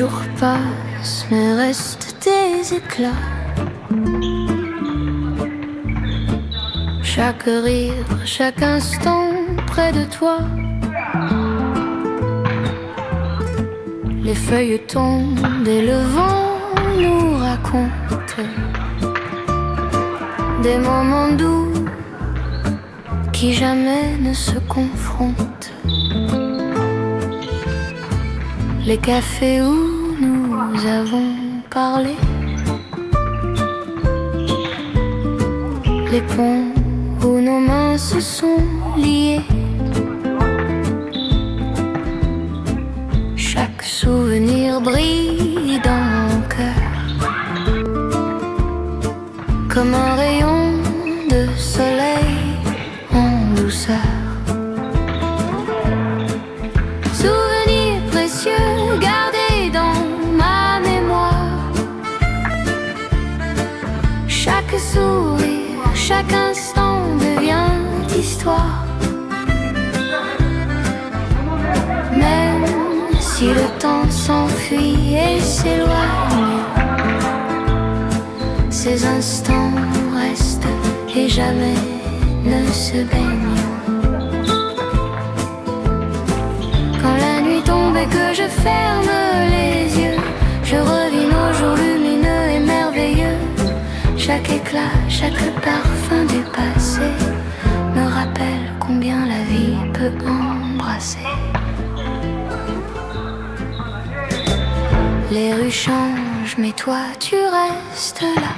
jours passent, mais restent des éclats. Chaque rire, chaque instant près de toi. Les feuilles tombent et le vent nous raconte des moments doux qui jamais ne se confrontent. Les cafés où nous avons parlé, les ponts où nos mains se sont liées. Chaque souvenir brille dans mon cœur comme un rayon de soleil en douceur. Souvenirs précieux gardés dans ma mémoire. Chaque sourire, chaque instant devient histoire. Même si le temps s'enfuit et s'éloigne, ces instants restent et jamais ne se baignent. Quand la nuit tombe et que je ferme les yeux, je revis nos jours lumineux et merveilleux. Chaque éclat, chaque parfum du passé me rappelle combien la vie peut embrasser. Les rues changent, mais toi tu restes là.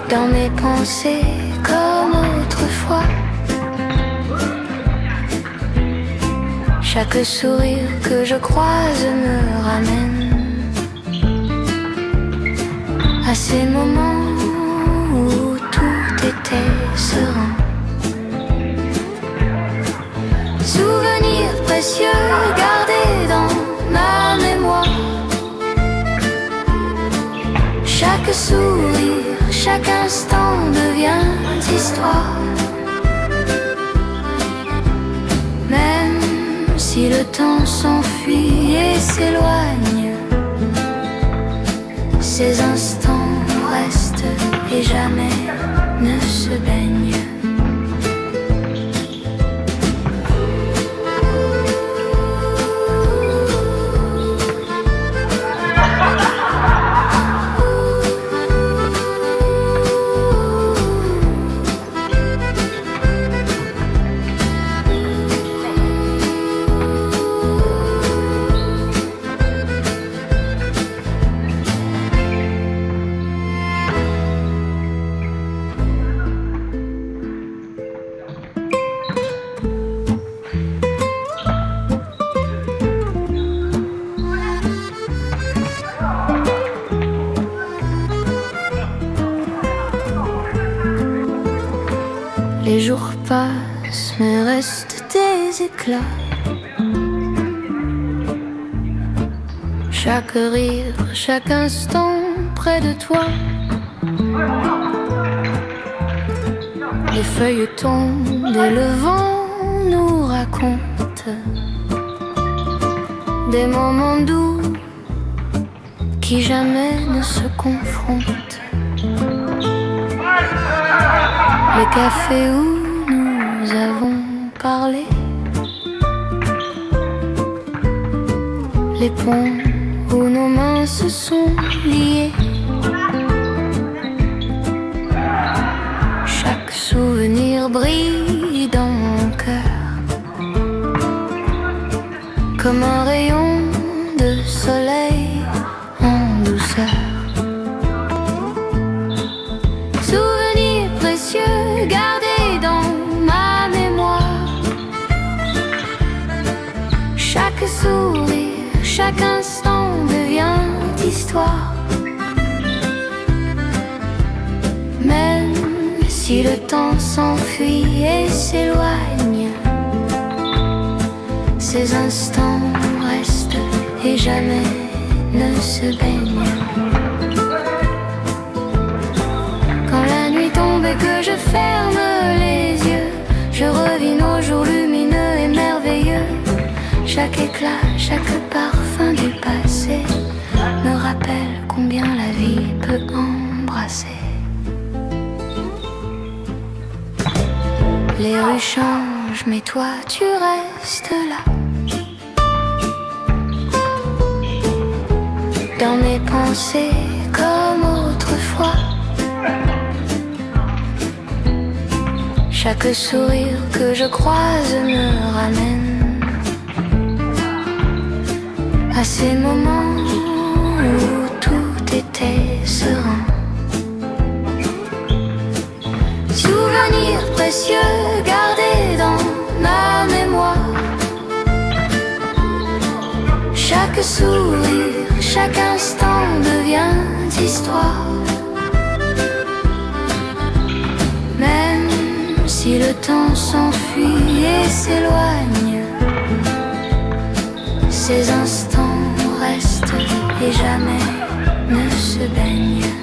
Dans mes pensées comme autrefois. Chaque sourire que je croise me ramène à ces moments où tout était serein. Souvenirs précieux gardés dans ma mémoire. Chaque sourire, chaque instant devient histoire. Même si le temps s'enfuit et s'éloigne, ces instants restent et jamais ne se baignent. Les jours passent, mais restent des éclats. Chaque rire, chaque instant près de toi. Les feuilles tombent et le vent nous raconte des moments doux qui jamais ne se confrontent. Les cafés où nous avons parlé, les ponts où nos mains se sont liées. Chaque souvenir brille dans mon cœur comme un rayon de soleil en douceur. Souvenirs précieux gardés dans ma mémoire. Chaque sourire, chaque instant devient histoire. Même si le temps s'enfuit et s'éloigne, ces instants restent et jamais ne se baignent. Quand la nuit tombe et que je ferme les yeux, je revis nos jours lumineux et merveilleux. Chaque éclat, chaque parfum du passé me rappelle combien la vie peut embrasser. Les rues changent, mais toi tu restes là. Dans mes pensées comme autrefois. Chaque sourire que je croise me ramène à ces moments où tout était serein. Souvenirs précieux gardés dans ma mémoire. Chaque sourire, chaque instant devient histoire. Même si le temps s'enfuit et s'éloigne, ces instants restent et jamais ne se baignent.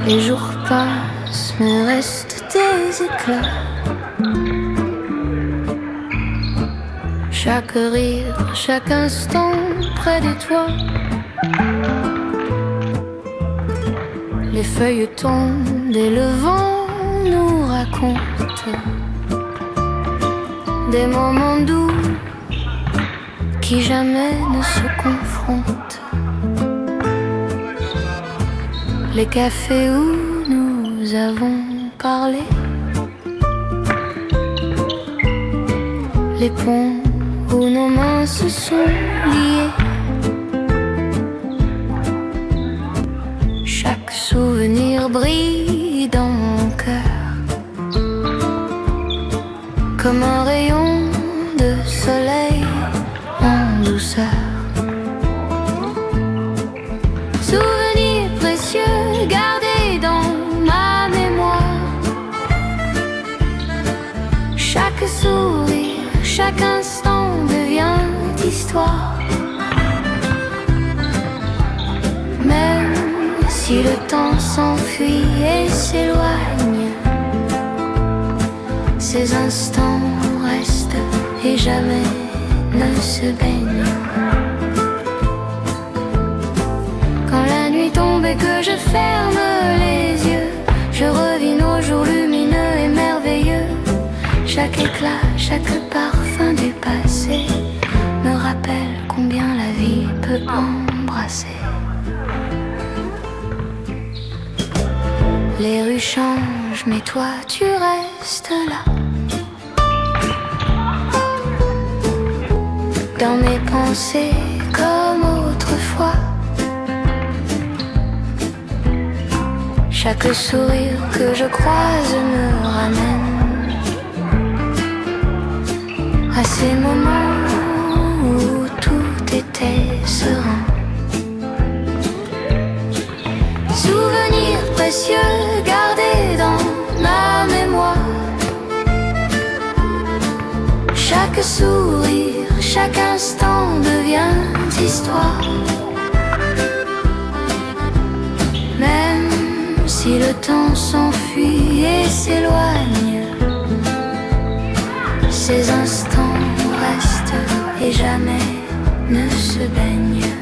Les jours passent, mais restent des éclats. Chaque rire, chaque instant près de toi. Les feuilles tombent et le vent nous raconte des moments doux qui jamais ne se confrontent. Les cafés où nous avons parlé, les ponts où nos mains se sont liées. Chaque souvenir brille dans mon cœur comme un rayon de soleil en douceur. Souvenirs précieux gardés dans ma mémoire. Chaque sourire, chaque instant devient histoire. Même si le temps s'enfuit et s'éloigne, ces instants restent et jamais ne se baignent. Quand la nuit tombe et que je ferme les yeux, je revis nos jours lumineux et merveilleux. Chaque éclat, chaque parfum du passé me rappelle combien la vie peut embrasser. Les rues changent, mais toi tu restes là. Dans mes pensées comme autrefois. Chaque sourire que je croise me ramène à ces moments où tout était serein. Souvenirs précieux gardés dans ma mémoire. Chaque sourire, chaque instant devient histoire. Même si le temps s'enfuit et s'éloigne, ces instants restent et jamais ne se baignent.